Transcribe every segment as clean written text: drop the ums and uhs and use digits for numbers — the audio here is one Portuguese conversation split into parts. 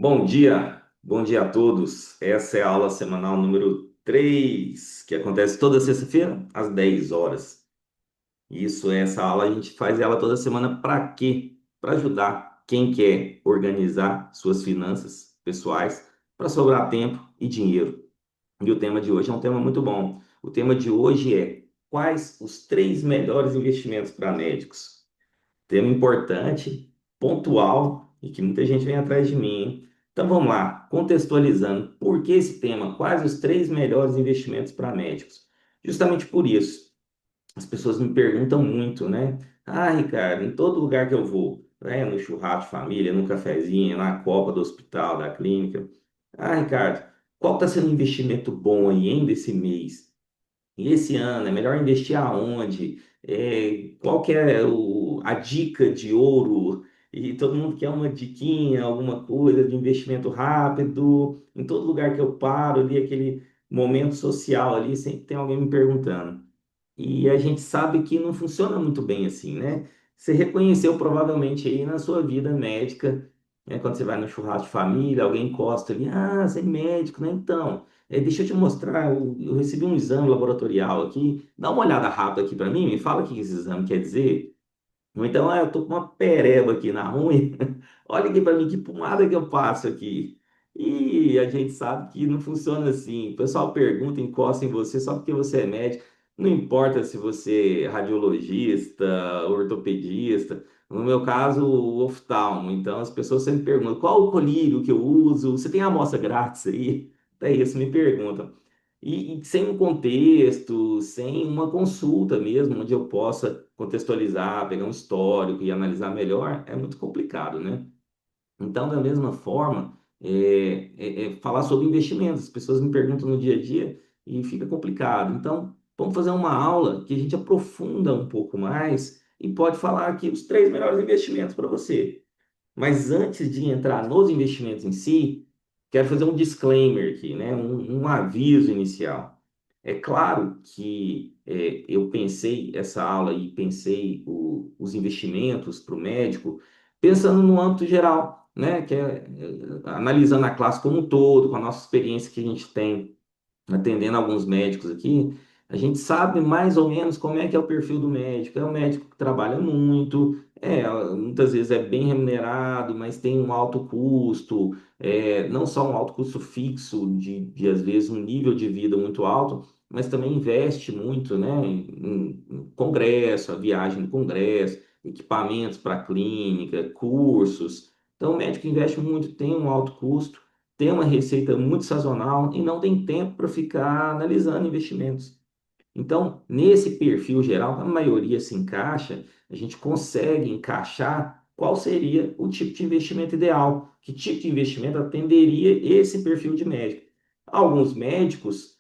Bom dia a todos. Essa é a aula semanal número 3, que acontece toda sexta-feira, às 10 horas. Essa aula a gente faz ela toda semana para quê? Para ajudar quem quer organizar suas finanças pessoais para sobrar tempo e dinheiro. E o tema de hoje é um tema muito bom. O tema de hoje é: quais os três melhores investimentos para médicos? Tema importante, pontual e que muita gente vem atrás de mim, hein? Então vamos lá, contextualizando, por que esse tema? Quais os três melhores investimentos para médicos? Justamente por isso, as pessoas me perguntam muito, né? Ah, Ricardo, em todo lugar que eu vou, né? No churrasco de família, no cafezinho, na copa do hospital, da clínica. Ah, Ricardo, qual está sendo um investimento bom aí, hein, desse mês? E esse ano, é melhor investir aonde? Qual que é a dica de ouro? E todo mundo quer uma diquinha, alguma coisa de investimento rápido. Em todo lugar que eu paro, ali, aquele momento social ali, sempre tem alguém me perguntando. E a gente sabe que não funciona muito bem assim, né? Você reconheceu provavelmente aí na sua vida médica, né? Quando você vai no churrasco de família, alguém encosta ali, ah, você é médico, né? Então, deixa eu te mostrar, eu recebi um exame laboratorial aqui, dá uma olhada rápida aqui para mim, me fala o que esse exame quer dizer. Ou então, eu tô com uma pereba aqui na unha. Olha aqui para mim que pomada que eu passo aqui. E a gente sabe que não funciona assim. O pessoal pergunta, encosta em você só porque você é médico. Não importa se você é radiologista, ortopedista. No meu caso, o oftalmo. Então, as pessoas sempre perguntam: qual o colírio que eu uso? Você tem amostra grátis aí? É isso, me perguntam. E sem um contexto, sem uma consulta mesmo, onde eu possa contextualizar, pegar um histórico e analisar melhor, é muito complicado, né? Então, da mesma forma, falar sobre investimentos. As pessoas me perguntam no dia a dia e fica complicado. Então, vamos fazer uma aula que a gente aprofunda um pouco mais e pode falar aqui os três melhores investimentos para você. Mas antes de entrar nos investimentos em si, quero fazer um disclaimer aqui, né? Um aviso inicial. É claro que eu pensei essa aula e pensei os investimentos para o médico pensando no âmbito geral, né? Que analisando a classe como um todo, com a nossa experiência que a gente tem atendendo alguns médicos aqui, a gente sabe mais ou menos como é que é o perfil do médico. É um médico que trabalha muito, muitas vezes é bem remunerado, mas tem um alto custo, não só um alto custo fixo de às vezes um nível de vida muito alto, mas também investe muito, né, em congresso, a viagem do congresso, equipamentos para clínica, cursos. Então, o médico investe muito, tem um alto custo, tem uma receita muito sazonal e não tem tempo para ficar analisando investimentos. Então, nesse perfil geral, a maioria se encaixa, a gente consegue encaixar qual seria o tipo de investimento ideal, que tipo de investimento atenderia esse perfil de médico. Alguns médicos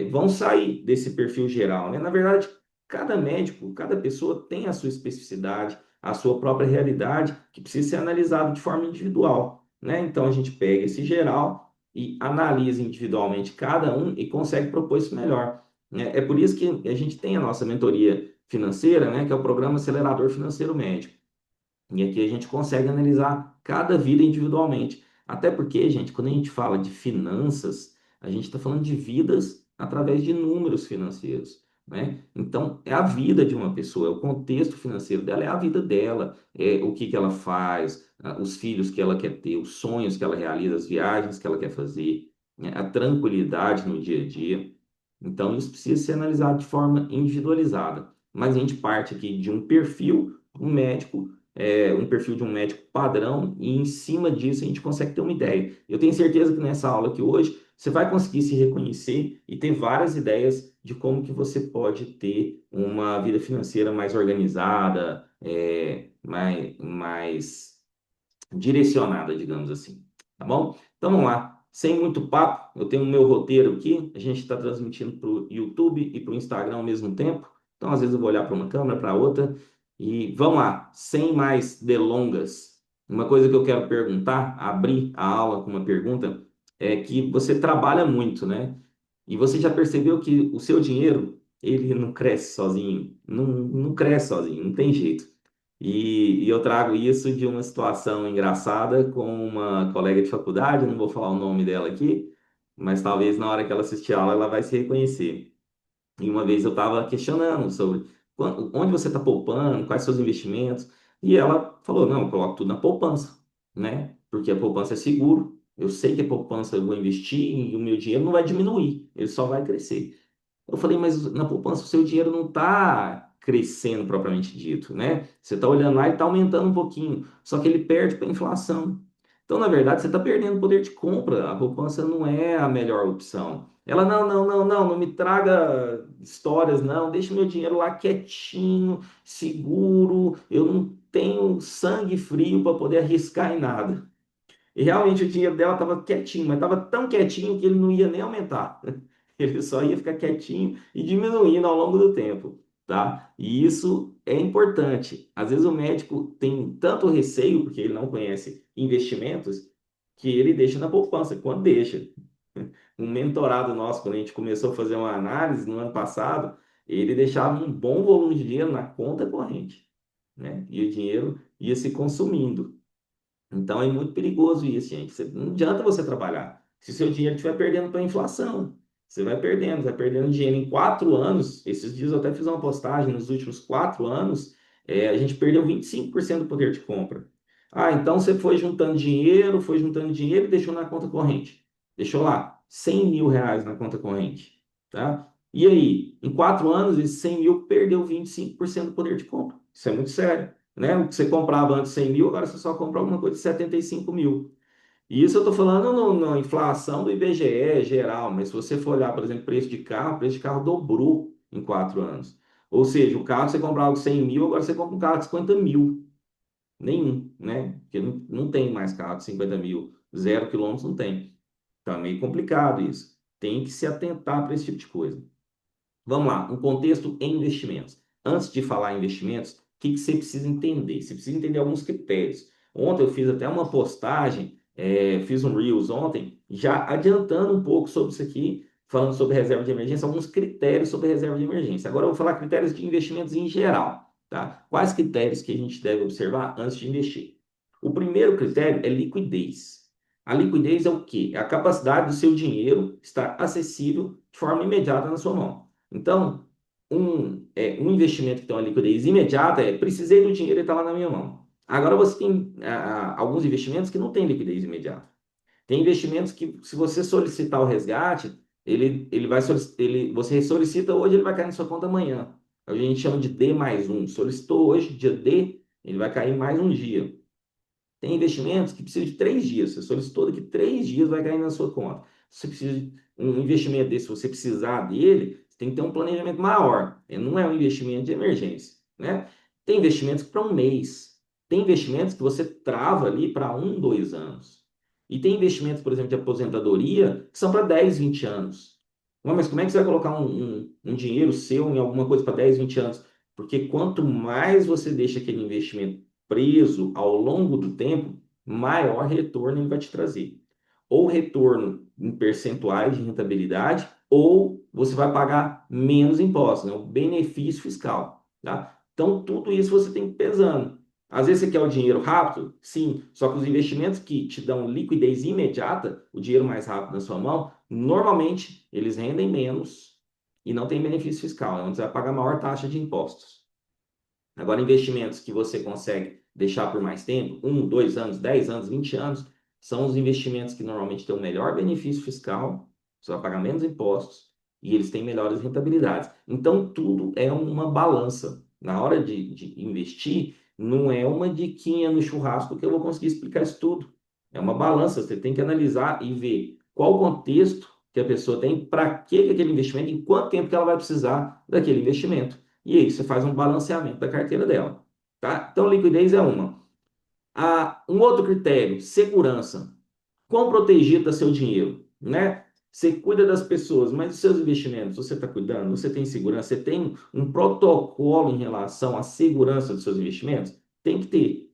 vão sair desse perfil geral, né? Na verdade, cada médico, cada pessoa tem a sua especificidade, a sua própria realidade, que precisa ser analisado de forma individual, né? Então, a gente pega esse geral e analisa individualmente cada um e consegue propor isso melhor. É por isso que a gente tem a nossa mentoria financeira, né, que é o Programa Acelerador Financeiro Médico. E aqui a gente consegue analisar cada vida individualmente. Até porque, gente, quando a gente fala de finanças, a gente está falando de vidas através de números financeiros, né? Então, é a vida de uma pessoa, é o contexto financeiro dela, é a vida dela, é o que que ela faz, os filhos que ela quer ter, os sonhos que ela realiza, as viagens que ela quer fazer, né? A tranquilidade no dia a dia. Então, isso precisa ser analisado de forma individualizada. Mas a gente parte aqui de um perfil, um médico, um perfil de um médico padrão, e em cima disso a gente consegue ter uma ideia. Eu tenho certeza que nessa aula aqui hoje você vai conseguir se reconhecer e ter várias ideias de como que você pode ter uma vida financeira mais organizada, mais direcionada, digamos assim. Tá bom? Então vamos lá. Sem muito papo, eu tenho o meu roteiro aqui. A gente está transmitindo para o YouTube e para o Instagram ao mesmo tempo. Então, às vezes, eu vou olhar para uma câmera, para outra. E vamos lá, sem mais delongas. Uma coisa que eu quero perguntar, abrir a aula com uma pergunta, é que você trabalha muito, né? E você já percebeu que o seu dinheiro, ele não cresce sozinho? Não, não cresce sozinho, não tem jeito. E eu trago isso de uma situação engraçada com uma colega de faculdade, não vou falar o nome dela aqui, mas talvez na hora que ela assistir a aula ela vai se reconhecer. E uma vez eu estava questionando sobre onde você está poupando, quais seus investimentos, e ela falou, não, eu coloco tudo na poupança, né? Porque a poupança é seguro, eu sei que a poupança eu vou investir e o meu dinheiro não vai diminuir, ele só vai crescer. Eu falei, mas na poupança o seu dinheiro não está crescendo propriamente dito, né? Você está olhando lá e está aumentando um pouquinho, só que ele perde para a inflação. Então, na verdade, você está perdendo poder de compra. A poupança não é a melhor opção. Ela, não, não, não, não, não me traga histórias, não. Deixa meu dinheiro lá quietinho, seguro. Eu não tenho sangue frio para poder arriscar em nada. E realmente o dinheiro dela estava quietinho, mas estava tão quietinho que ele não ia nem aumentar. Ele só ia ficar quietinho e diminuindo ao longo do tempo, tá? E isso é importante. Às vezes o médico tem tanto receio, porque ele não conhece investimentos, que ele deixa na poupança, quando deixa. Um mentorado nosso, quando a gente começou a fazer uma análise no ano passado, ele deixava um bom volume de dinheiro na conta corrente, né? E o dinheiro ia se consumindo. Então é muito perigoso isso, gente. Não adianta você trabalhar. Se seu dinheiro estiver perdendo para a inflação, você vai perdendo dinheiro em 4 anos. Esses dias eu até fiz uma postagem, nos últimos 4 anos, a gente perdeu 25% do poder de compra. Ah, então você foi juntando dinheiro e deixou na conta corrente. Deixou lá 100 mil reais na conta corrente, tá? E aí, em 4 anos, esses 100 mil perdeu 25% do poder de compra. Isso é muito sério, né? O que você comprava antes 100 mil, agora você só compra alguma coisa de 75 mil. E isso eu estou falando na inflação do IBGE geral, mas se você for olhar, por exemplo, o preço de carro dobrou em 4 anos. Ou seja, o carro que você comprava de 100 mil, agora você compra um carro de 50 mil. Nenhum, né? Porque não tem mais carro de 50 mil. 0 quilômetros não tem. Então é meio complicado isso. Tem que se atentar para esse tipo de coisa. Vamos lá, um contexto em investimentos. Antes de falar em investimentos, o que que você precisa entender? Você precisa entender alguns critérios. Ontem eu fiz até uma postagem, fiz um Reels ontem, já adiantando um pouco sobre isso aqui, falando sobre reserva de emergência, alguns critérios sobre reserva de emergência. Agora eu vou falar critérios de investimentos em geral, tá? Quais critérios que a gente deve observar antes de investir? O primeiro critério é liquidez. A liquidez é o quê? É a capacidade do seu dinheiro estar acessível de forma imediata na sua mão. Então, um investimento que tem uma liquidez imediata precisei do dinheiro e está lá na minha mão. Agora você tem alguns investimentos que não têm liquidez imediata. Tem investimentos que, se você solicitar o resgate, ele vai você solicita hoje, ele vai cair na sua conta amanhã. A gente chama de D mais um. Solicitou hoje, dia D, ele vai cair mais um dia. Tem investimentos que precisam de 3 dias. Você solicitou daqui 3 dias, vai cair na sua conta. Se você precisa de um investimento desse, se você precisar dele, você tem que ter um planejamento maior. Não é um investimento de emergência, né? Tem investimentos para um mês. Tem investimentos que você trava ali para 1, 2 anos. E tem investimentos, por exemplo, de aposentadoria, que são para 10, 20 anos. Mas como é que você vai colocar um dinheiro seu em alguma coisa para 10, 20 anos? Porque quanto mais você deixa aquele investimento preso ao longo do tempo, maior retorno ele vai te trazer. Ou retorno em percentuais de rentabilidade, ou você vai pagar menos impostos, né? O benefício fiscal, tá? Então, tudo isso você tem que ir pesando. Às vezes você quer o dinheiro rápido, sim, só que os investimentos que te dão liquidez imediata, o dinheiro mais rápido na sua mão, normalmente eles rendem menos e não tem benefício fiscal, é onde você vai pagar maior taxa de impostos. Agora, investimentos que você consegue deixar por mais tempo, 1, 2 anos, 10 anos, 20 anos, são os investimentos que normalmente têm o melhor benefício fiscal, você vai pagar menos impostos e eles têm melhores rentabilidades. Então, tudo é uma balança. Na hora de investir, não é uma diquinha no churrasco que eu vou conseguir explicar isso tudo. É uma balança, você tem que analisar e ver qual o contexto que a pessoa tem, para que aquele investimento, em quanto tempo que ela vai precisar daquele investimento. E aí você faz um balanceamento da carteira dela, tá? Então, liquidez é uma. Um outro critério, segurança. Quão protegido está seu dinheiro, né? Você cuida das pessoas, mas os seus investimentos, você está cuidando? Você tem segurança? Você tem um protocolo em relação à segurança dos seus investimentos? Tem que ter.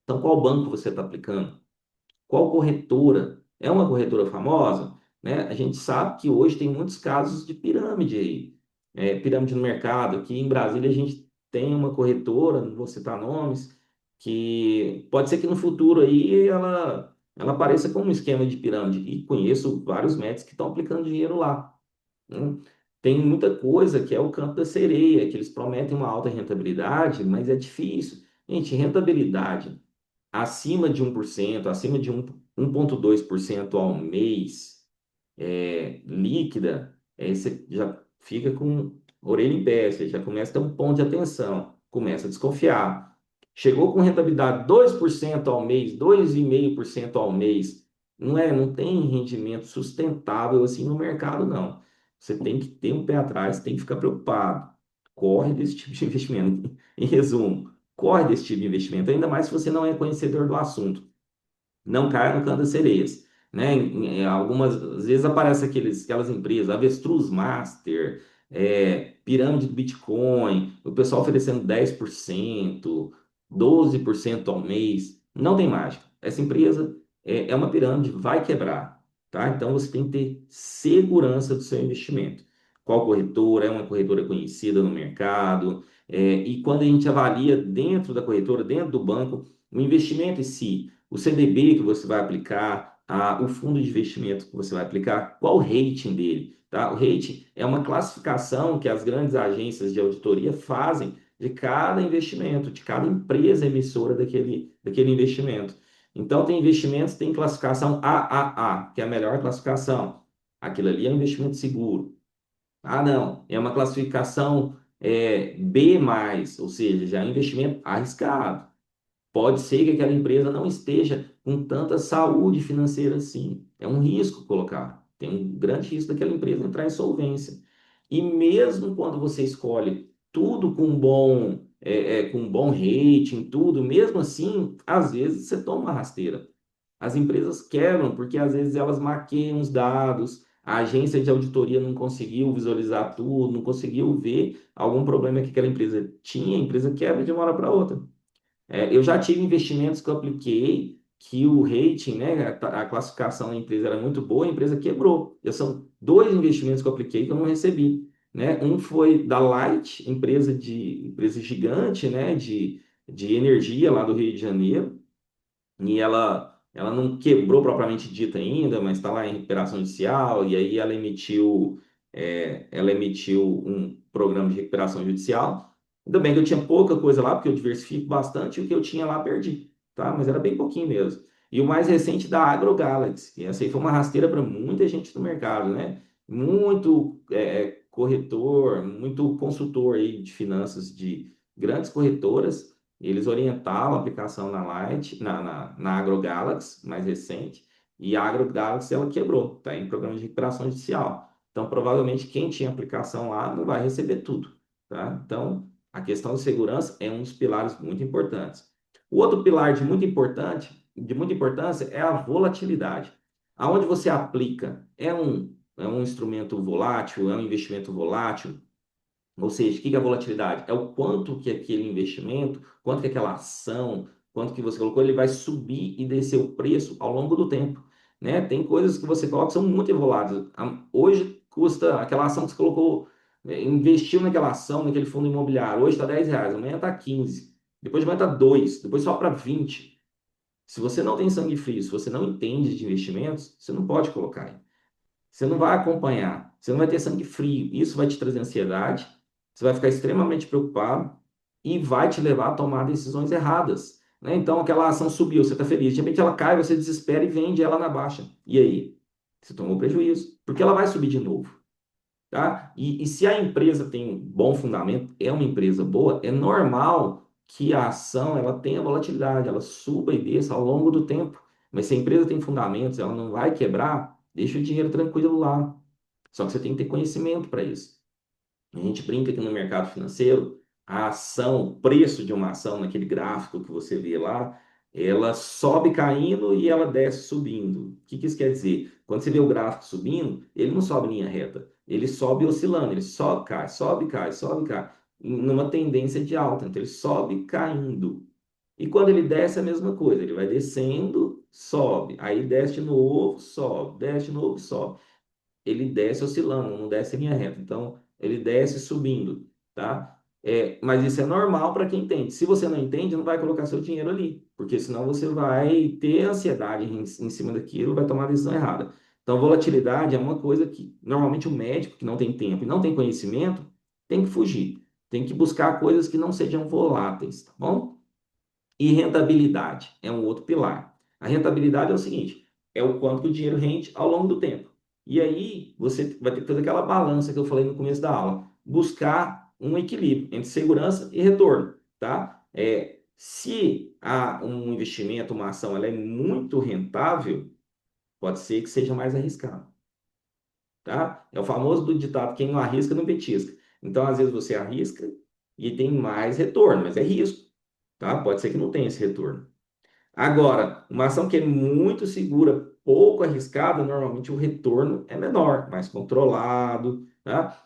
Então, qual banco você está aplicando? Qual corretora? É uma corretora famosa? Né? A gente sabe que hoje tem muitos casos de pirâmide aí. Pirâmide no mercado. Aqui em Brasília a gente tem uma corretora, não vou citar nomes, que pode ser que no futuro aí ela apareça como um esquema de pirâmide. E conheço vários médicos que estão aplicando dinheiro lá, né? Tem muita coisa que é o canto da sereia, que eles prometem uma alta rentabilidade, mas é difícil. Gente, rentabilidade acima de 1%, acima de 1,2% ao mês, líquida, você já fica com orelha em pé, você já começa a ter um ponto de atenção, começa a desconfiar. Chegou com rentabilidade 2% ao mês, 2,5% ao mês, não tem rendimento sustentável assim no mercado, não. Você tem que ter um pé atrás, tem que ficar preocupado. Corre desse tipo de investimento. Em resumo, corre desse tipo de investimento, ainda mais se você não é conhecedor do assunto. Não caia no canto das sereias, né? Algumas às vezes aparecem aquelas empresas, Avestruz Master, pirâmide do Bitcoin, o pessoal oferecendo 10%, 12% ao mês. Não tem mágica. Essa empresa é uma pirâmide, vai quebrar, tá? Então você tem que ter segurança do seu investimento. Qual corretora? É uma corretora conhecida no mercado? E quando a gente avalia dentro da corretora, dentro do banco, o investimento em si, o CDB que você vai aplicar, o fundo de investimento que você vai aplicar, qual o rating dele, tá? O rating é uma classificação que as grandes agências de auditoria fazem de cada investimento, de cada empresa emissora daquele investimento. Então, tem investimentos, tem classificação AAA, que é a melhor classificação. Aquilo ali é um investimento seguro. Ah, não, é uma classificação B+, ou seja, já é um investimento arriscado. Pode ser que aquela empresa não esteja com tanta saúde financeira assim. É um risco colocar. Tem um grande risco daquela empresa entrar em solvência. E mesmo quando você escolhe tudo com um bom rating, tudo, mesmo assim, às vezes você toma uma rasteira. As empresas quebram porque às vezes elas maqueiam os dados, a agência de auditoria não conseguiu visualizar tudo, não conseguiu ver algum problema que aquela empresa tinha, a empresa quebra de uma hora para outra. Eu já tive investimentos que eu apliquei que o rating, né, a classificação da empresa era muito boa, a empresa quebrou. Já são dois investimentos que eu apliquei que eu não recebi, né? Um foi da Light, empresa gigante, né, de energia lá do Rio de Janeiro, e ela não quebrou propriamente dita ainda, mas está lá em recuperação judicial, e aí ela emitiu um programa de recuperação judicial. Ainda bem que eu tinha pouca coisa lá, porque eu diversifico bastante, e o que eu tinha lá perdi, tá? Mas era bem pouquinho mesmo. E o mais recente da AgroGalaxy, que essa aí foi uma rasteira para muita gente do mercado, né? Muito corretor, muito consultor aí de finanças de grandes corretoras, eles orientavam a aplicação na Light, na AgroGalaxy, mais recente, e a AgroGalaxy ela quebrou, está em programa de recuperação judicial. Então, provavelmente, quem tinha aplicação lá não vai receber tudo, tá? Então, a questão de segurança é um dos pilares muito importantes. O outro pilar de muita importância é a volatilidade. Aonde você aplica é um instrumento volátil, é um investimento volátil, ou seja, o que é a volatilidade? É o quanto que aquele investimento, quanto que aquela ação, quanto que você colocou, ele vai subir e descer o preço ao longo do tempo, né? Tem coisas que você coloca que são muito voláteis. Hoje custa aquela ação que você colocou, investiu naquela ação, naquele fundo imobiliário, hoje está R$ 10, amanhã está 15, depois vai estar 2, depois só para 20. Se você não tem sangue frio, se você não entende de investimentos, você não pode colocar aí. Você não vai acompanhar, você não vai ter sangue frio. Isso vai te trazer ansiedade, você vai ficar extremamente preocupado e vai te levar a tomar decisões erradas, né? Então, aquela ação subiu, você está feliz, de repente ela cai, você desespera e vende ela na baixa. E aí? Você tomou prejuízo, porque ela vai subir de novo, tá? E se a empresa tem um bom fundamento, é uma empresa boa, é normal que a ação ela tenha volatilidade, ela suba e desça ao longo do tempo. Mas se a empresa tem fundamentos, ela não vai quebrar, deixa o dinheiro tranquilo lá. Só que você tem que ter conhecimento para isso. A gente brinca que no mercado financeiro, a ação, o preço de uma ação, naquele gráfico que você vê lá, ela sobe caindo e ela desce subindo. O que que isso quer dizer? Quando você vê o gráfico subindo, ele não sobe em linha reta, ele sobe oscilando, ele sobe, cai, sobe, cai, sobe, cai, numa tendência de alta. Então ele sobe caindo. E quando ele desce, é a mesma coisa, ele vai descendo, sobe, aí desce de novo, sobe, desce de novo, sobe. Ele desce oscilando, não desce em linha reta. Então, ele desce subindo, tá? Mas isso é normal para quem entende. Se você não entende, não vai colocar seu dinheiro ali, porque senão você vai ter ansiedade em cima daquilo, vai tomar a decisão errada. Então, volatilidade é uma coisa que normalmente o médico que não tem tempo e não tem conhecimento tem que fugir, tem que buscar coisas que não sejam voláteis, tá bom? E rentabilidade é um outro pilar. A rentabilidade é o seguinte: é o quanto que o dinheiro rende ao longo do tempo. E aí você vai ter que fazer aquela balança que eu falei no começo da aula, buscar um equilíbrio entre segurança e retorno, tá? Se um investimento, uma ação, ela é muito rentável, pode ser que seja mais arriscado, tá? É o famoso do ditado: quem não arrisca não petisca. Então, às vezes você arrisca e tem mais retorno, mas é risco, tá? Pode ser que não tenha esse retorno. Agora, uma ação que é muito segura, pouco arriscada, normalmente o retorno é menor, mais controlado, tá?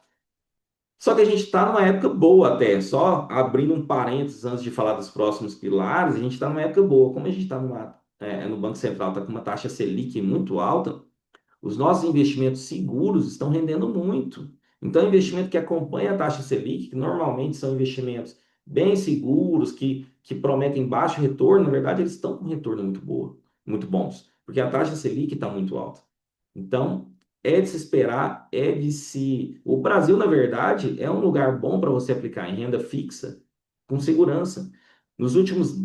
Só que a gente está numa época boa até, só abrindo um parênteses antes de falar dos próximos pilares, a gente está numa época boa. Como a gente está no Banco Central, está com uma taxa Selic muito alta, os nossos investimentos seguros estão rendendo muito. Então, investimento que acompanha a taxa Selic, que normalmente são investimentos bem seguros, que prometem baixo retorno, na verdade, eles estão com retorno muito boa, muito bons, porque a taxa Selic está muito alta. Então, é de se esperar, é de se. O Brasil, na verdade, é um lugar bom para você aplicar em renda fixa com segurança. Nos últimos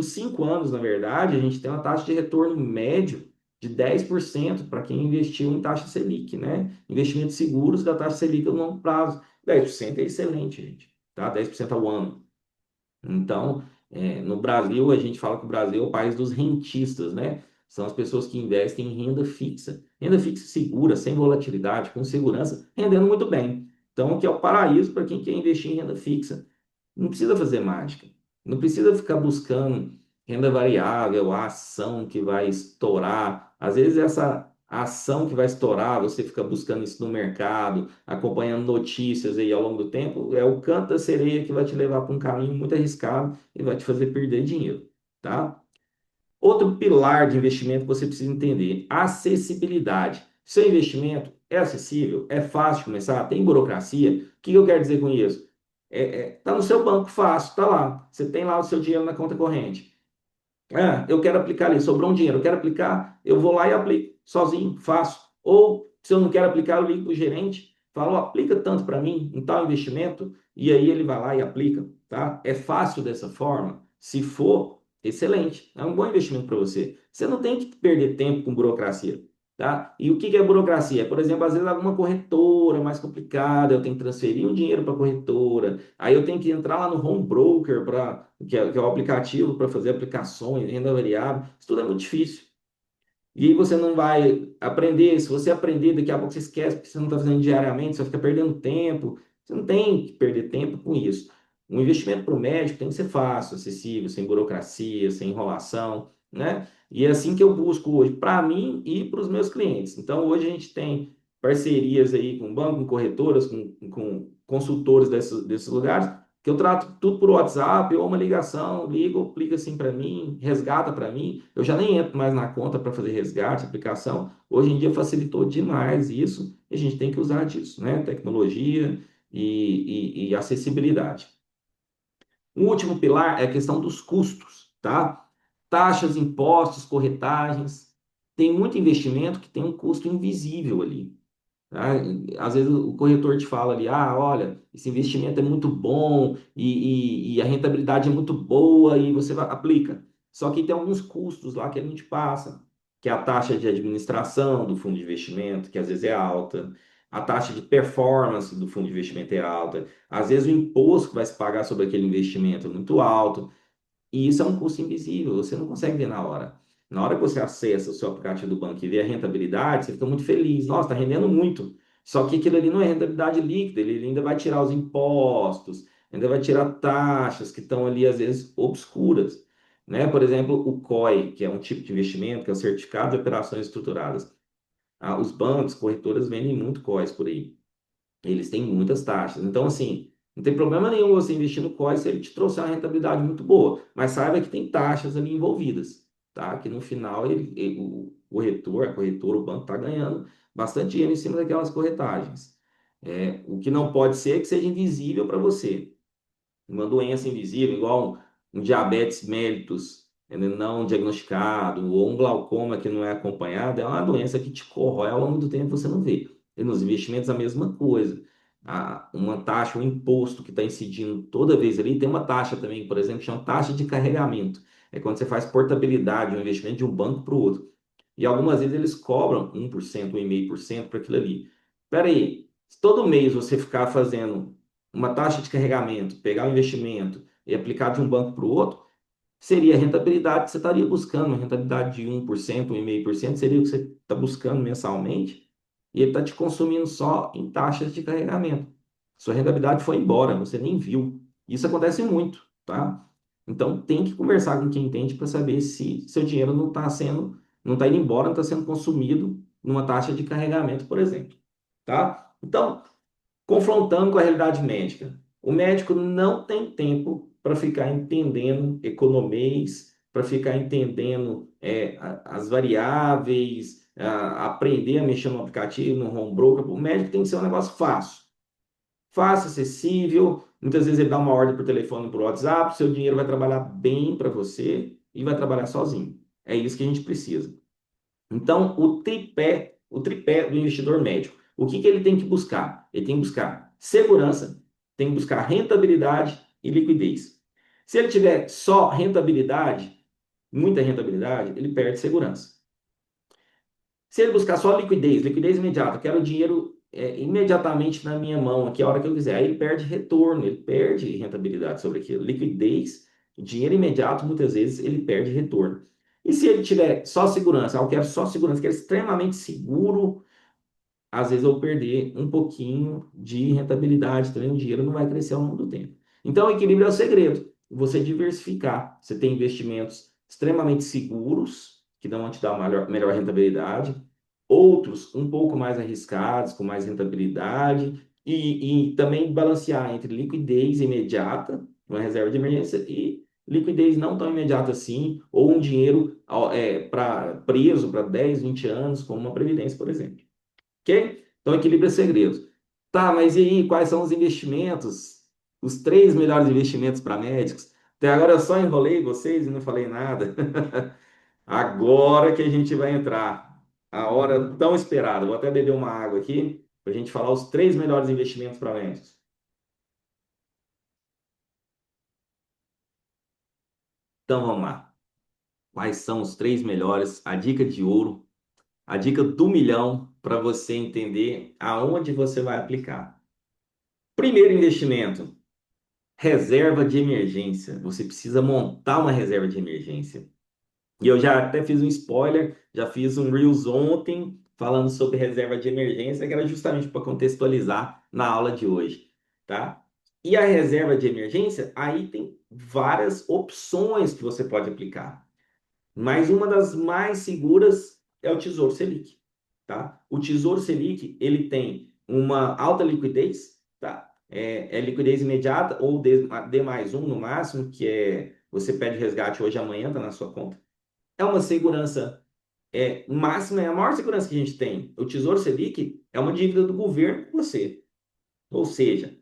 5 anos, na verdade, a gente tem uma taxa de retorno médio de 10% para quem investiu em taxa Selic, né? Investimentos seguros da taxa Selic a longo prazo. 10% é excelente, gente, tá? 10% ao ano. Então, no Brasil, a gente fala que o Brasil é o país dos rentistas, né? São as pessoas que investem em renda fixa. Renda fixa segura, sem volatilidade, com segurança, rendendo muito bem. Então, que é o paraíso para quem quer investir em renda fixa. Não precisa fazer mágica. Não precisa ficar buscando renda variável, a ação que vai estourar. Às vezes, essa ação que vai estourar, você fica buscando isso no mercado, acompanhando notícias aí ao longo do tempo, é o canto da sereia que vai te levar para um caminho muito arriscado e vai te fazer perder dinheiro, tá? Outro pilar de investimento que você precisa entender: acessibilidade. Seu investimento é acessível? É fácil de começar? Tem burocracia? O que eu quero dizer com isso? Tá no seu banco fácil, tá lá. Você tem lá o seu dinheiro na conta corrente. Eu quero aplicar ali, sobrou um dinheiro, eu quero aplicar, eu vou lá e aplico, sozinho, faço. Ou, se eu não quero aplicar, eu ligo para o gerente, falo: aplica tanto para mim, em tal investimento, e aí ele vai lá e aplica, tá? É fácil dessa forma? Se for, excelente, é um bom investimento para você. Você não tem que perder tempo com burocracia, tá? E o que é burocracia? Por exemplo, às vezes alguma corretora mais complicada, eu tenho que transferir o dinheiro para a corretora, aí eu tenho que entrar lá no home broker para que é o aplicativo para fazer aplicações, renda variável, isso tudo é muito difícil. E aí você não vai aprender, se você aprender, daqui a pouco você esquece, porque você não está fazendo diariamente, você fica perdendo tempo. Você não tem que perder tempo com isso. Um investimento para o médico tem que ser fácil, acessível, sem burocracia, sem enrolação, né? E é assim que eu busco hoje, para mim e para os meus clientes. Então, hoje a gente tem parcerias aí com banco, com corretoras, com consultores desses lugares, que eu trato tudo por WhatsApp ou uma ligação, liga, aplica assim para mim, resgata para mim. Eu já nem entro mais na conta para fazer resgate, aplicação. Hoje em dia facilitou demais isso e a gente tem que usar disso, né? Tecnologia e acessibilidade. O último pilar é a questão dos custos, tá? Taxas, impostos, corretagens. Tem muito investimento que tem um custo invisível ali. Tá? Às vezes o corretor te fala ali: olha, esse investimento é muito bom e a rentabilidade é muito boa e você aplica. Só que tem alguns custos lá que ele não te passa, que é a taxa de administração do fundo de investimento, que às vezes é alta, a taxa de performance do fundo de investimento é alta, às vezes o imposto que vai se pagar sobre aquele investimento é muito alto. E isso é um custo invisível, você não consegue ver na hora. Na hora que você acessa o seu aplicativo do banco e vê a rentabilidade, você fica muito feliz. Nossa, está rendendo muito. Só que aquilo ali não é rentabilidade líquida, ele ainda vai tirar os impostos, ainda vai tirar taxas que estão ali, às vezes, obscuras. Né? Por exemplo, o COI, que é um tipo de investimento, que é o Certificado de Operações Estruturadas. Os bancos, corretoras vendem muito COIs por aí. Eles têm muitas taxas. Então, assim, não tem problema nenhum você investir no COI se ele te trouxer uma rentabilidade muito boa. Mas saiba que tem taxas ali envolvidas, tá? Que no final o corretor, a corretora, o banco está ganhando bastante dinheiro em cima daquelas corretagens. O que não pode ser é que seja invisível para você. uma doença invisível, igual um diabetes mellitus, não diagnosticado, ou um glaucoma que não é acompanhado, é uma doença que te corrói ao longo do tempo, você não vê. E nos investimentos a mesma coisa. Uma taxa, um imposto que está incidindo toda vez ali, tem uma taxa também, por exemplo, que chama taxa de carregamento. É quando você faz portabilidade, um investimento de um banco para o outro. E algumas vezes eles cobram 1%, 1,5% para aquilo ali. Espera aí, se todo mês você ficar fazendo uma taxa de carregamento, pegar o investimento e aplicar de um banco para o outro, seria a rentabilidade que você estaria buscando, uma rentabilidade de 1%, 1,5%, seria o que você está buscando mensalmente, e ele está te consumindo só em taxas de carregamento. Sua rentabilidade foi embora, você nem viu. Isso acontece muito, tá? Então tem que conversar com quem entende para saber se seu dinheiro não está sendo, não está indo embora, não está sendo consumido numa taxa de carregamento, por exemplo, tá? Então, confrontando com a realidade médica. O médico não tem tempo para ficar entendendo economês, para ficar entendendo as variáveis, aprender a mexer no aplicativo, no home broker. O médico tem que ser um negócio fácil, fácil, acessível. Muitas vezes ele dá uma ordem por telefone, por WhatsApp, seu dinheiro vai trabalhar bem para você e vai trabalhar sozinho. É isso que a gente precisa. Então, o tripé do investidor médio, o que que ele tem que buscar? Ele tem que buscar segurança, tem que buscar rentabilidade e liquidez. Se ele tiver só rentabilidade, muita rentabilidade, ele perde segurança. Se ele buscar só liquidez, liquidez imediata, quero o dinheiro imediatamente na minha mão, aqui a hora que eu quiser, aí ele perde retorno, ele perde rentabilidade sobre aquilo. Liquidez, dinheiro imediato, muitas vezes ele perde retorno. E se ele tiver só segurança, eu quero só segurança, quero extremamente seguro, às vezes eu vou perder um pouquinho de rentabilidade também, o dinheiro não vai crescer ao longo do tempo. Então, o equilíbrio é o segredo, você diversificar. Você tem investimentos extremamente seguros, que vão te dar melhor rentabilidade, outros um pouco mais arriscados, com mais rentabilidade, e também balancear entre liquidez imediata, uma reserva de emergência, e liquidez não tão imediata assim, ou um dinheiro preso para 10, 20 anos, como uma previdência, por exemplo. Ok? Então, equilíbrio é segredo. Tá, mas e aí, quais são os investimentos? Os três melhores investimentos para médicos? Até agora eu só enrolei vocês e não falei nada. Agora que a gente vai entrar. A hora tão esperada. Vou até beber uma água aqui para a gente falar os três melhores investimentos para médicos. Então vamos lá. Quais são os três melhores? A dica de ouro, a dica do milhão para você entender aonde você vai aplicar. Primeiro investimento. Reserva de emergência. Você precisa montar uma reserva de emergência. E eu já até fiz um spoiler, já fiz um Reels ontem falando sobre reserva de emergência, que era justamente para contextualizar na aula de hoje, tá? E a reserva de emergência, aí tem várias opções que você pode aplicar. Mas uma das mais seguras é o Tesouro Selic, tá? O Tesouro Selic, ele tem uma alta liquidez, tá? É liquidez imediata ou D mais um no máximo, que é você pede resgate hoje, amanhã tá na sua conta. É uma segurança máxima, é a maior segurança que a gente tem. O Tesouro Selic é uma dívida do governo com você. Ou seja,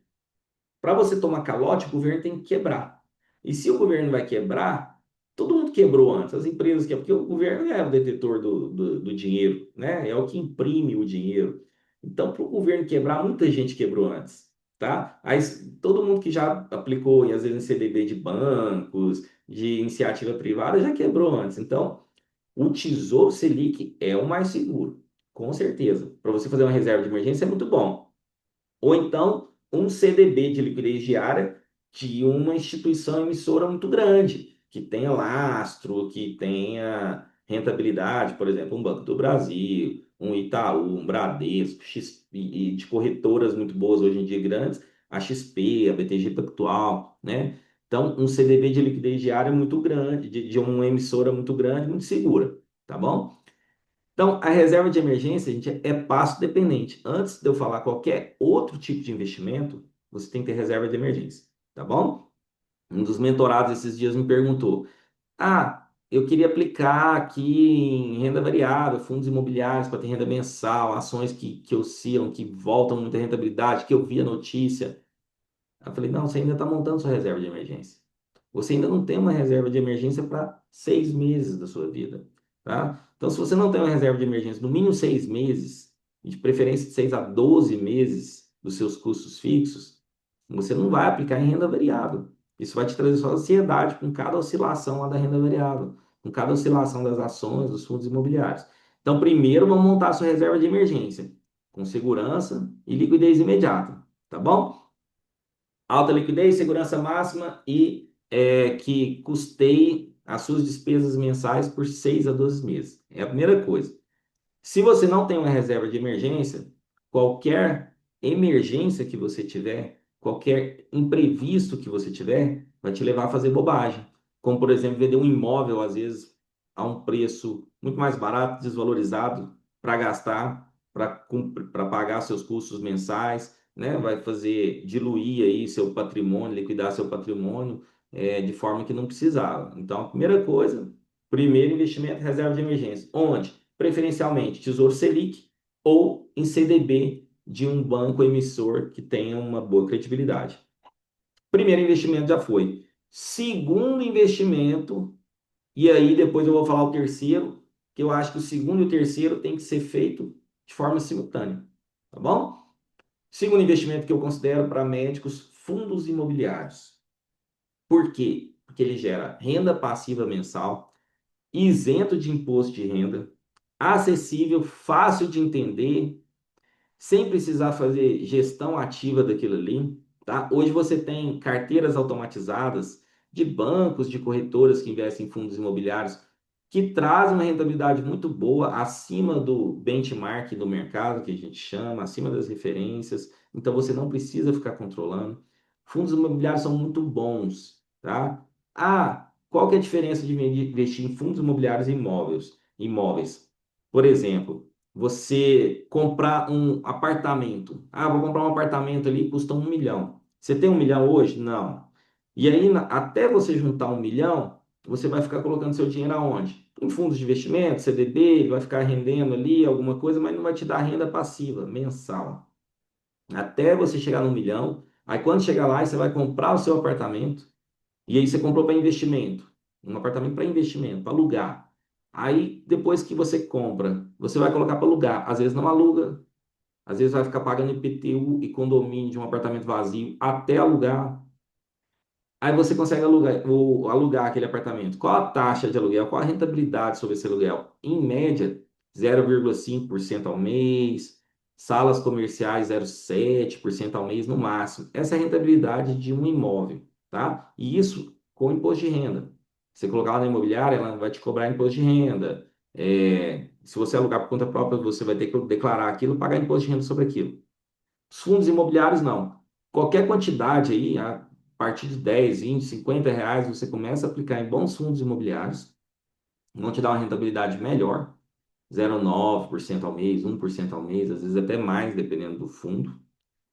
para você tomar calote, o governo tem que quebrar. E se o governo vai quebrar, todo mundo quebrou antes, as empresas quebram, porque o governo é o detetor do dinheiro, né? É o que imprime o dinheiro. Então, para o governo quebrar, muita gente quebrou antes, tá? Aí, todo mundo que já aplicou, e às vezes em CDB de bancos, de iniciativa privada, já quebrou antes. Então, o Tesouro Selic é o mais seguro, com certeza. Para você fazer uma reserva de emergência é muito bom. Ou então, um CDB de liquidez diária de uma instituição emissora muito grande, que tenha lastro, que tenha rentabilidade, por exemplo, um Banco do Brasil, um Itaú, um Bradesco, e de corretoras muito boas hoje em dia grandes, a XP, a BTG Pactual, né? Então, um CDB de liquidez diária muito grande, de uma emissora muito grande, muito segura, tá bom? Então, a reserva de emergência, gente, é passo dependente. Antes de eu falar qualquer outro tipo de investimento, você tem que ter reserva de emergência, tá bom? Um dos mentorados esses dias me perguntou: Ah, eu queria aplicar aqui em renda variável, fundos imobiliários para ter renda mensal, ações que oscilam, que voltam muita rentabilidade, que eu vi a notícia. Eu falei, não, você ainda está montando sua reserva de emergência. Você ainda não tem uma reserva de emergência para 6 meses da sua vida, tá? Então, se você não tem uma reserva de emergência, no mínimo 6 meses, e de preferência de 6 a 12 meses dos seus custos fixos, você não vai aplicar em renda variável. Isso vai te trazer só ansiedade com cada oscilação lá da renda variável, com cada oscilação das ações, dos fundos imobiliários. Então, primeiro, vamos montar a sua reserva de emergência, com segurança e liquidez imediata, tá bom? Alta liquidez, segurança máxima e que custeie as suas despesas mensais por 6 a 12 meses. É a primeira coisa. Se você não tem uma reserva de emergência, qualquer emergência que você tiver, qualquer imprevisto que você tiver, vai te levar a fazer bobagem. Como, por exemplo, vender um imóvel, às vezes, a um preço muito mais barato, desvalorizado, para gastar, para pagar seus custos mensais, né? Vai fazer diluir aí seu patrimônio, liquidar seu patrimônio, de forma que não precisava. Então, a primeira coisa, primeiro investimento, reserva de emergência. Onde? Preferencialmente Tesouro Selic ou em CDB de um banco emissor que tenha uma boa credibilidade. Primeiro investimento já foi. Segundo investimento, e aí depois eu vou falar o terceiro, que eu acho que o segundo e o terceiro tem que ser feito de forma simultânea, tá bom? Segundo investimento que eu considero para médicos, fundos imobiliários. Por quê? Porque ele gera renda passiva mensal, isento de imposto de renda, acessível, fácil de entender, sem precisar fazer gestão ativa daquilo ali, tá? Hoje você tem carteiras automatizadas de bancos, de corretoras que investem em fundos imobiliários, que trazem uma rentabilidade muito boa, acima do benchmark do mercado, que a gente chama, acima das referências. Então você não precisa ficar controlando. Fundos imobiliários são muito bons, tá? Ah, qual que é a diferença de investir em fundos imobiliários e imóveis? Imóveis. Por exemplo, você comprar um apartamento. Ah, vou comprar um apartamento ali, custa 1 milhão. Você tem 1 milhão hoje? Não. E aí, até você juntar 1 milhão, você vai ficar colocando seu dinheiro aonde? Em fundos de investimento, CDB, ele vai ficar rendendo ali alguma coisa, mas não vai te dar renda passiva mensal. Até você chegar no 1 milhão, aí quando chegar lá, você vai comprar o seu apartamento, e aí você comprou para investimento, um apartamento para investimento, para alugar. Aí depois que você compra, você vai colocar para alugar. Às vezes não aluga, às vezes vai ficar pagando IPTU e condomínio de um apartamento vazio até alugar. Aí você consegue alugar aquele apartamento. Qual a taxa de aluguel? Qual a rentabilidade sobre esse aluguel? Em média, 0,5% ao mês. Salas comerciais, 0,7% ao mês no máximo. Essa é a rentabilidade de um imóvel, tá? E isso com imposto de renda. Você colocar lá na imobiliária, ela vai te cobrar imposto de renda. Se você alugar por conta própria, você vai ter que declarar aquilo, pagar imposto de renda sobre aquilo. Os fundos imobiliários, não. Qualquer quantidade aí, a partir de 10, 20, R$ 50, você começa a aplicar em bons fundos imobiliários, vão te dar uma rentabilidade melhor, 0,9% ao mês, 1% ao mês, às vezes até mais, dependendo do fundo,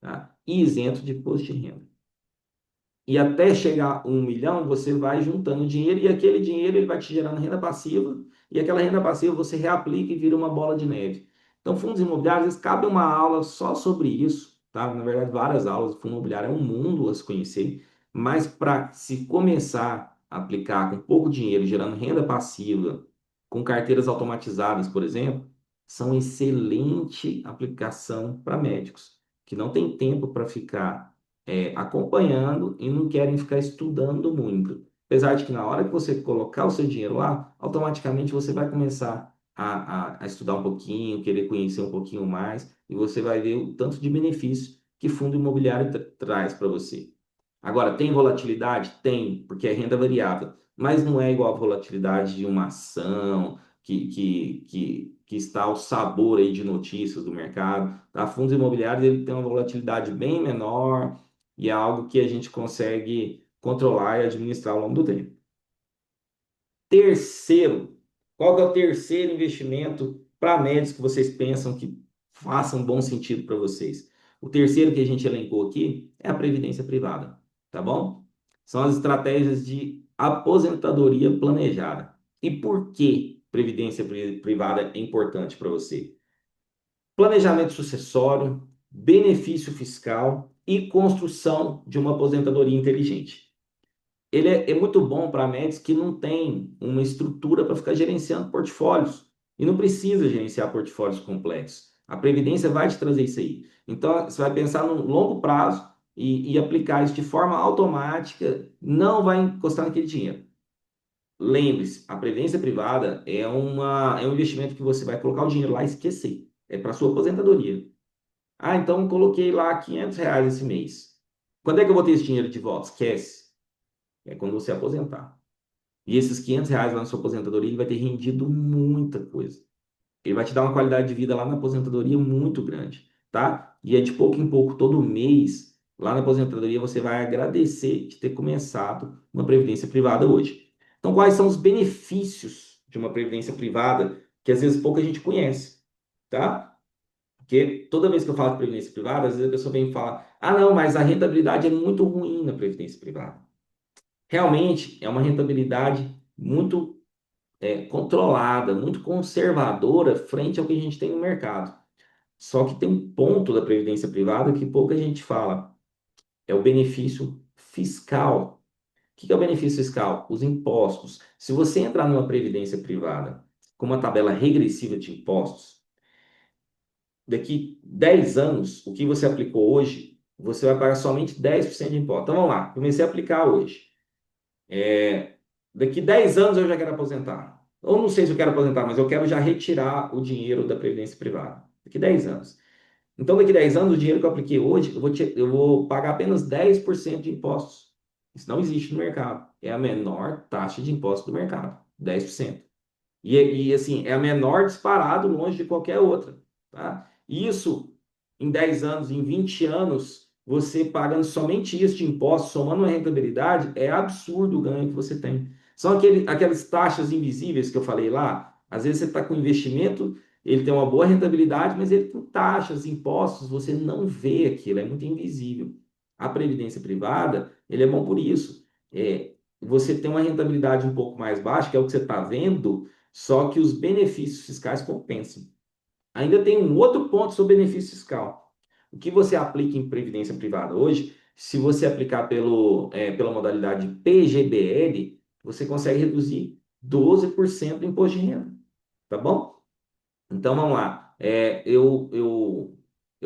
tá? E isento de imposto de renda. E até chegar a 1 milhão, você vai juntando dinheiro e aquele dinheiro ele vai te gerando renda passiva e aquela renda passiva você reaplica e vira uma bola de neve. Então, fundos imobiliários, cabe uma aula só sobre isso, tá? Na verdade, várias aulas. O fundo imobiliário é um mundo a se conhecer, mas para se começar a aplicar com pouco dinheiro, gerando renda passiva, com carteiras automatizadas, por exemplo, são excelente aplicação para médicos que não tem tempo para ficar acompanhando e não querem ficar estudando muito. Apesar de que na hora que você colocar o seu dinheiro lá, automaticamente você vai começar a estudar um pouquinho, querer conhecer um pouquinho mais, e você vai ver o tanto de benefício que fundo imobiliário traz para você. Agora, tem volatilidade? Tem, porque é renda variável, mas não é igual a volatilidade de uma ação que está ao sabor aí de notícias do mercado. Tá? Fundos imobiliários ele tem uma volatilidade bem menor, e é algo que a gente consegue controlar e administrar ao longo do tempo. Terceiro, qual que é o terceiro investimento para médios que vocês pensam que façam bom sentido para vocês? O terceiro que a gente elencou aqui é a previdência privada, tá bom? São as estratégias de aposentadoria planejada. E por que previdência privada é importante para você? Planejamento sucessório, benefício fiscal e construção de uma aposentadoria inteligente. Ele é muito bom para médicos que não têm uma estrutura para ficar gerenciando portfólios e não precisa gerenciar portfólios complexos. A Previdência vai te trazer isso aí. Então, você vai pensar no longo prazo e aplicar isso de forma automática, não vai encostar naquele dinheiro. Lembre-se, a previdência privada é um investimento que você vai colocar o dinheiro lá e esquecer. É para sua aposentadoria. Ah, então coloquei lá R$ 500 esse mês. Quando é que eu vou ter esse dinheiro de volta? Esquece. É quando você aposentar. E esses R$ 500 lá na sua aposentadoria, ele vai ter rendido muita coisa. Ele vai te dar uma qualidade de vida lá na aposentadoria muito grande, tá? E é de pouco em pouco, todo mês, lá na aposentadoria, você vai agradecer de ter começado uma previdência privada hoje. Então, quais são os benefícios de uma previdência privada que às vezes pouca gente conhece, tá? Porque toda vez que eu falo de previdência privada, às vezes a pessoa vem e fala: ah, não, mas a rentabilidade é muito ruim na previdência privada. Realmente é uma rentabilidade muito controlada, muito conservadora frente ao que a gente tem no mercado. Só que tem um ponto da previdência privada que pouca gente fala, é o benefício fiscal. O que é o benefício fiscal? Os impostos. Se você entrar numa previdência privada com uma tabela regressiva de impostos, daqui 10 anos, o que você aplicou hoje, você vai pagar somente 10% de imposto. Então vamos lá, comecei a aplicar hoje. Daqui 10 anos eu já quero aposentar. Ou não sei se eu quero aposentar, mas eu quero já retirar o dinheiro da previdência privada. Daqui 10 anos. Então, daqui 10 anos, o dinheiro que eu apliquei hoje, eu vou pagar apenas 10% de impostos. Isso não existe no mercado. É a menor taxa de imposto do mercado, 10%. Assim, é a menor disparado longe de qualquer outra, tá? Isso, em 10 anos, em 20 anos, você pagando somente isso de imposto, somando uma rentabilidade, é absurdo o ganho que você tem. São aquelas taxas invisíveis que eu falei lá. Às vezes você está com investimento, ele tem uma boa rentabilidade, mas ele tem taxas, impostos, você não vê aquilo, é muito invisível. A previdência privada, ele é bom por isso. Você tem uma rentabilidade um pouco mais baixa, que é o que você está vendo, só que os benefícios fiscais compensam. Ainda tem um outro ponto sobre benefício fiscal. O que você aplica em previdência privada hoje, se você aplicar pela modalidade PGBL, você consegue reduzir 12% do imposto de renda, tá bom? Então vamos lá. Eu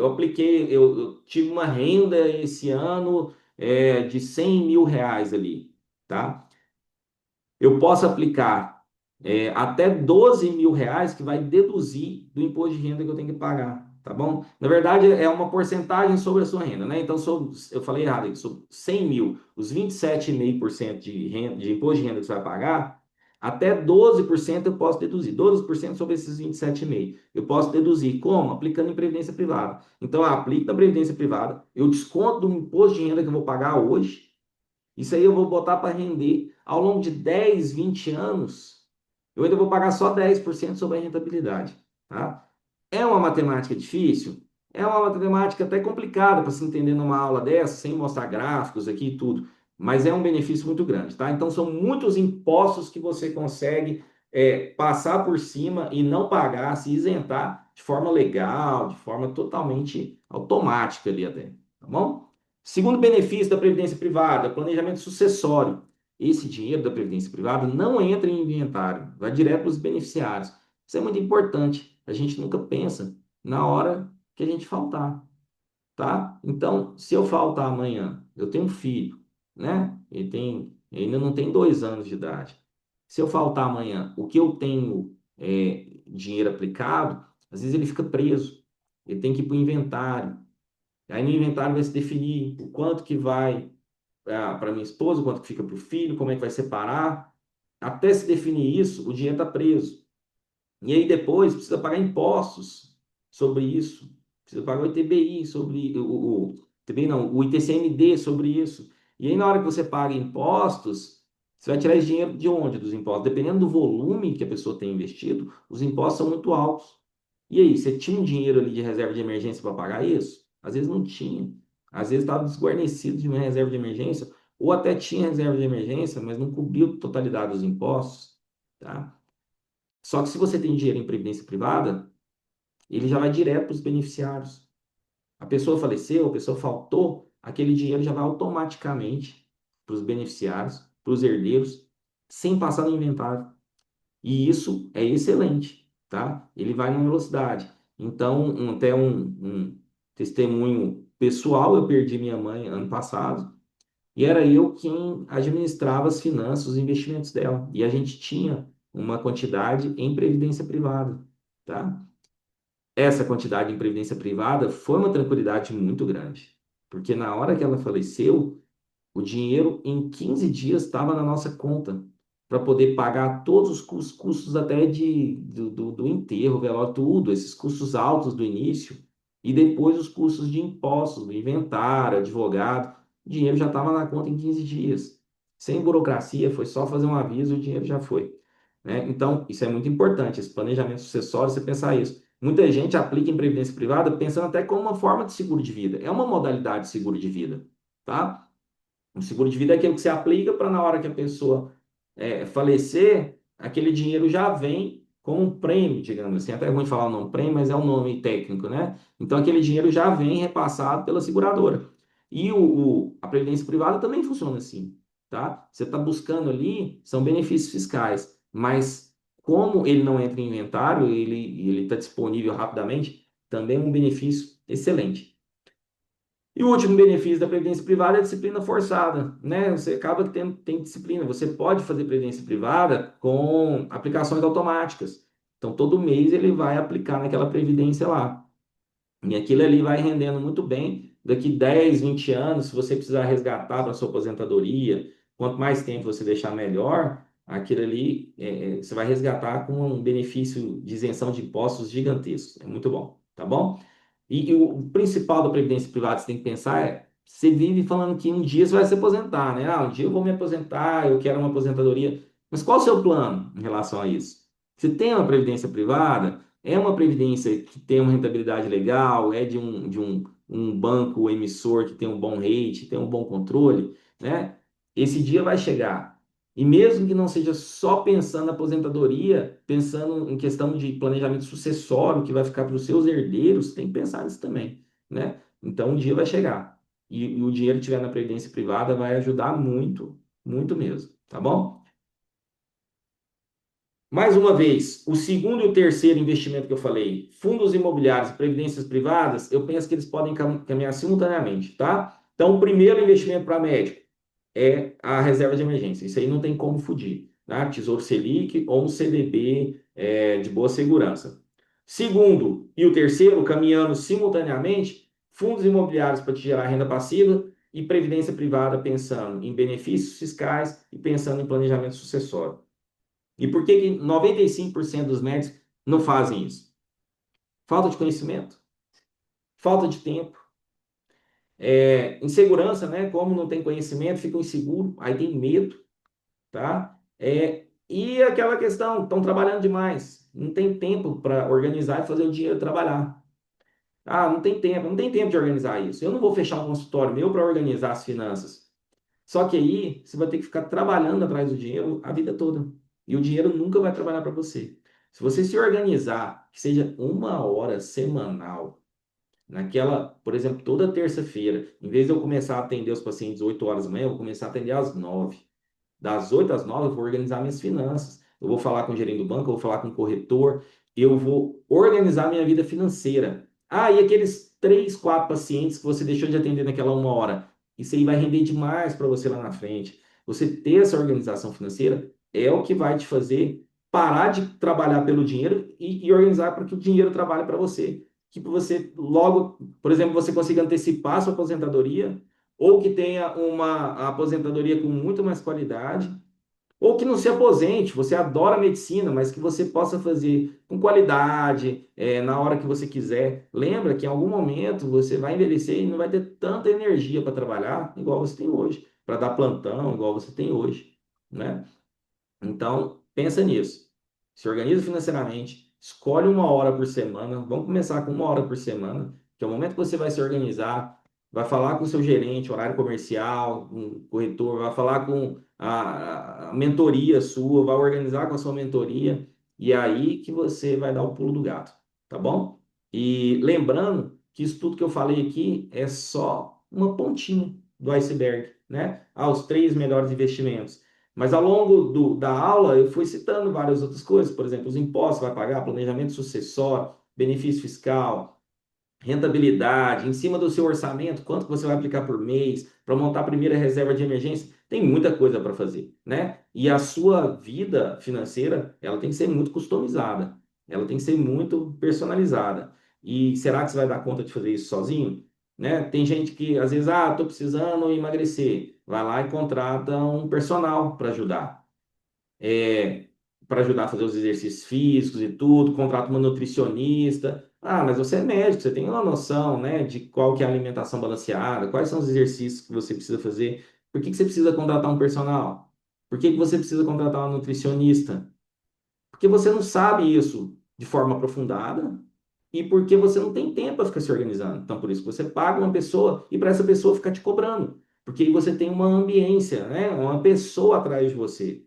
apliquei, eu tive uma renda esse ano de R$ 100.000 ali, tá? Eu posso aplicar até R$ 12.000 que vai deduzir do imposto de renda que eu tenho que pagar, tá bom? Na verdade, é uma porcentagem sobre a sua renda, né? Então, eu falei errado aqui, sobre 100 mil, os 27,5% de renda, de imposto de renda que você vai pagar, até 12% eu posso deduzir, 12% sobre esses 27,5%. Eu posso deduzir como? Aplicando em previdência privada. Então, eu aplico na previdência privada, eu desconto do imposto de renda que eu vou pagar hoje, isso aí eu vou botar para render ao longo de 10, 20 anos, eu ainda vou pagar só 10% sobre a rentabilidade, tá? É uma matemática difícil? É uma matemática até complicada para se entender numa aula dessa, sem mostrar gráficos aqui e tudo, mas é um benefício muito grande, tá? Então são muitos impostos que você consegue passar por cima e não pagar, se isentar de forma legal, de forma totalmente automática ali até, tá bom? Segundo benefício da previdência privada, planejamento sucessório. Esse dinheiro da previdência privada não entra em inventário, vai direto para os beneficiários. Isso é muito importante. A gente nunca pensa na hora que a gente faltar, tá? Então, se eu faltar amanhã, eu tenho um filho, né? Ele ainda não tem 2 anos de idade. Se eu faltar amanhã, o que eu tenho dinheiro aplicado, às vezes ele fica preso. Ele tem que ir para o inventário. Aí no inventário vai se definir o quanto que vai para minha esposa, o quanto que fica para o filho, como é que vai separar. Até se definir isso, o dinheiro está preso. E aí depois precisa pagar impostos sobre isso. Precisa pagar o ITBI sobre o ITBI não, o ITCMD sobre isso. E aí na hora que você paga impostos, você vai tirar esse dinheiro de onde dos impostos? Dependendo do volume que a pessoa tem investido, os impostos são muito altos. E aí, você tinha um dinheiro ali de reserva de emergência para pagar isso? Às vezes não tinha. Às vezes estava desguarnecido de uma reserva de emergência, ou até tinha reserva de emergência, mas não cobriu a totalidade dos impostos, tá? Só que se você tem dinheiro em previdência privada, ele já vai direto para os beneficiários. A pessoa faleceu, a pessoa faltou, aquele dinheiro já vai automaticamente para os beneficiários, para os herdeiros, sem passar no inventário. E isso é excelente, tá? Ele vai numa velocidade. Então, até um testemunho pessoal, eu perdi minha mãe ano passado, e era eu quem administrava as finanças, os investimentos dela. E a gente tinha uma quantidade em previdência privada, tá? Essa quantidade em previdência privada foi uma tranquilidade muito grande, porque na hora que ela faleceu, o dinheiro em 15 dias estava na nossa conta para poder pagar todos os custos até do enterro, velório, tudo, esses custos altos do início, e depois os custos de impostos, do inventário, advogado. O dinheiro já estava na conta em 15 dias. Sem burocracia, foi só fazer um aviso e o dinheiro já foi. Né? Então, isso é muito importante, esse planejamento sucessório, você pensar isso. Muita gente aplica em previdência privada pensando até como uma forma de seguro de vida. É uma modalidade de seguro de vida, tá? O seguro de vida é aquilo que você aplica para na hora que a pessoa falecer, aquele dinheiro já vem com um prêmio, digamos assim. Até é ruim falar o nome prêmio, mas é um nome técnico, né? Então aquele dinheiro já vem repassado pela seguradora. E a previdência privada também funciona assim, tá? Você está buscando ali, são benefícios fiscais, mas como ele não entra em inventário, ele está disponível rapidamente, também é um benefício excelente. E o último benefício da previdência privada é a disciplina forçada, né? Você acaba tem disciplina. Você pode fazer previdência privada com aplicações automáticas. Então, todo mês ele vai aplicar naquela previdência lá. E aquilo ali vai rendendo muito bem. Daqui 10, 20 anos, se você precisar resgatar para sua aposentadoria, quanto mais tempo você deixar melhor, aquilo ali você vai resgatar com um benefício de isenção de impostos gigantesco. É muito bom, tá bom? E o principal da previdência privada que você tem que pensar é, você vive falando que um dia você vai se aposentar, né? Ah, um dia eu vou me aposentar, eu quero uma aposentadoria. Mas qual o seu plano em relação a isso? Você tem uma previdência privada? É uma previdência que tem uma rentabilidade legal? É de um banco emissor que tem um bom rate, tem um bom controle, né? Esse dia vai chegar. E mesmo que não seja só pensando na aposentadoria, pensando em questão de planejamento sucessório que vai ficar para os seus herdeiros, tem que pensar nisso também, né? Então, um dia vai chegar. E o dinheiro que tiver na previdência privada vai ajudar muito, muito mesmo, tá bom? Mais uma vez, o segundo e o terceiro investimento que eu falei, fundos imobiliários e previdências privadas, eu penso que eles podem caminhar simultaneamente, tá? Então, o primeiro investimento para médico é a reserva de emergência. Isso aí não tem como fugir, né? Tesouro Selic ou um CDB de boa segurança. Segundo e o terceiro, caminhando simultaneamente, fundos imobiliários para te gerar renda passiva e previdência privada pensando em benefícios fiscais e pensando em planejamento sucessório. E por que 95% dos médicos não fazem isso? Falta de conhecimento, falta de tempo, insegurança, né? Como não tem conhecimento, fica inseguro, aí tem medo, tá? E aquela questão, estão trabalhando demais, não tem tempo para organizar e fazer o dinheiro trabalhar. Ah, não tem tempo de organizar isso. Eu não vou fechar um consultório meu para organizar as finanças. Só que aí você vai ter que ficar trabalhando atrás do dinheiro a vida toda. E o dinheiro nunca vai trabalhar para você. Se você se organizar, que seja uma hora semanal, naquela, por exemplo, toda terça-feira, em vez de eu começar a atender os pacientes 8 horas da manhã, eu vou começar a atender às 9. Das 8 às 9 eu vou organizar minhas finanças. Eu vou falar com o gerente do banco, eu vou falar com o corretor, eu vou organizar minha vida financeira. Ah, e aqueles 3, 4 pacientes que você deixou de atender naquela uma hora, isso aí vai render demais para você lá na frente. Você ter essa organização financeira é o que vai te fazer parar de trabalhar pelo dinheiro e organizar para que o dinheiro trabalhe para você. Que você logo, por exemplo, você consiga antecipar a sua aposentadoria ou que tenha uma aposentadoria com muito mais qualidade, ou que não se aposente, você adora medicina, mas que você possa fazer com qualidade, na hora que você quiser. Lembra que em algum momento você vai envelhecer e não vai ter tanta energia para trabalhar igual você tem hoje, para dar plantão igual você tem hoje, né? Então, pensa nisso. Se organiza financeiramente, escolhe uma hora por semana. Vamos começar com uma hora por semana, que é o momento que você vai se organizar, vai falar com o seu gerente, horário comercial, com o corretor, vai falar com a mentoria sua, vai organizar com a sua mentoria, e é aí que você vai dar o pulo do gato, tá bom? E lembrando que isso tudo que eu falei aqui é só uma pontinha do iceberg, né? Os três melhores investimentos. Mas ao longo da aula eu fui citando várias outras coisas, por exemplo, os impostos que vai pagar, planejamento sucessório, benefício fiscal, rentabilidade, em cima do seu orçamento, quanto que você vai aplicar por mês para montar a primeira reserva de emergência. Tem muita coisa para fazer, né? E a sua vida financeira, ela tem que ser muito customizada, ela tem que ser muito personalizada. E será que você vai dar conta de fazer isso sozinho? Né? Tem gente que às vezes, tô precisando emagrecer, vai lá e contrata um personal para ajudar é, para ajudar a fazer os exercícios físicos e tudo, contrata uma nutricionista. Mas você é médico, você tem uma noção, né, de qual que é a alimentação balanceada, quais são os exercícios que você precisa fazer. Por que que você precisa contratar um personal? Por que que você precisa contratar uma nutricionista? Porque você não sabe isso de forma aprofundada e porque você não tem tempo para ficar se organizando. Então, por isso que você paga uma pessoa e para essa pessoa ficar te cobrando. Porque aí você tem uma ambiência, né? Uma pessoa atrás de você.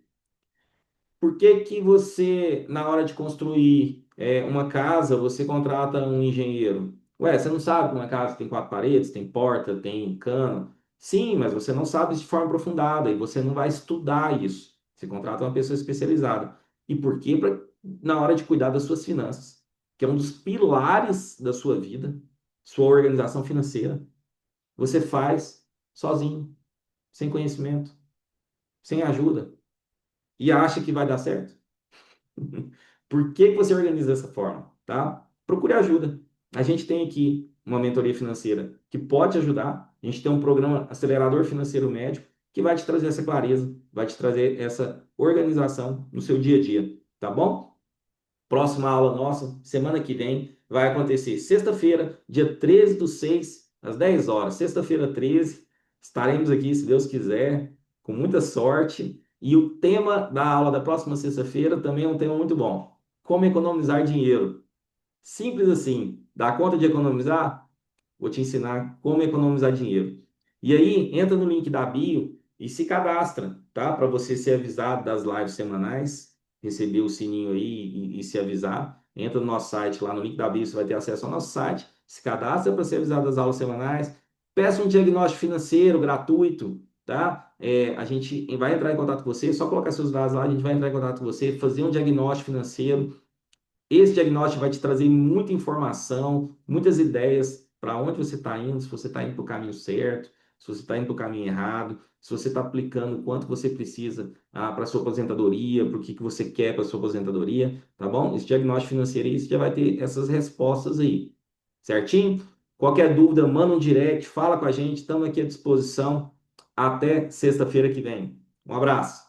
Por que que você, na hora de construir uma casa, você contrata um engenheiro? Ué, você não sabe que uma casa tem quatro paredes, tem porta, tem cano? Sim, mas você não sabe isso de forma aprofundada e você não vai estudar isso. Você contrata uma pessoa especializada. E por quê? Na hora de cuidar das suas finanças, que é um dos pilares da sua vida, sua organização financeira, você faz sozinho, sem conhecimento, sem ajuda, e acha que vai dar certo. Por que que você organiza dessa forma, tá? Procure ajuda. A gente tem aqui uma mentoria financeira que pode te ajudar. A gente tem um programa acelerador financeiro médico que vai te trazer essa clareza, vai te trazer essa organização no seu dia a dia, tá bom? Próxima aula nossa, semana que vem, vai acontecer sexta-feira, dia 13/6, às 10 horas. Sexta-feira 13, estaremos aqui, se Deus quiser, com muita sorte. E o tema da aula da próxima sexta-feira também é um tema muito bom. Como economizar dinheiro. Simples assim. Dá conta de economizar? Vou te ensinar como economizar dinheiro. E aí, entra no link da bio e se cadastra, tá? Para você ser avisado das lives semanais, receber o sininho aí e se avisar. Entra no nosso site, lá no link da bio, você vai ter acesso ao nosso site. Se cadastra para ser avisado das aulas semanais. Peça um diagnóstico financeiro gratuito, tá? A gente vai entrar em contato com você, só colocar seus dados lá, a gente vai entrar em contato com você, fazer um diagnóstico financeiro. Esse diagnóstico vai te trazer muita informação, muitas ideias para onde você está indo, se você está indo para o caminho certo, se você está indo para o caminho errado, se você está aplicando o quanto você precisa para a sua aposentadoria, para o que você quer para a sua aposentadoria, tá bom? Esse diagnóstico financeiro aí, você já vai ter essas respostas aí, certinho? Qualquer dúvida, manda um direct, fala com a gente, estamos aqui à disposição. Até sexta-feira que vem. Um abraço.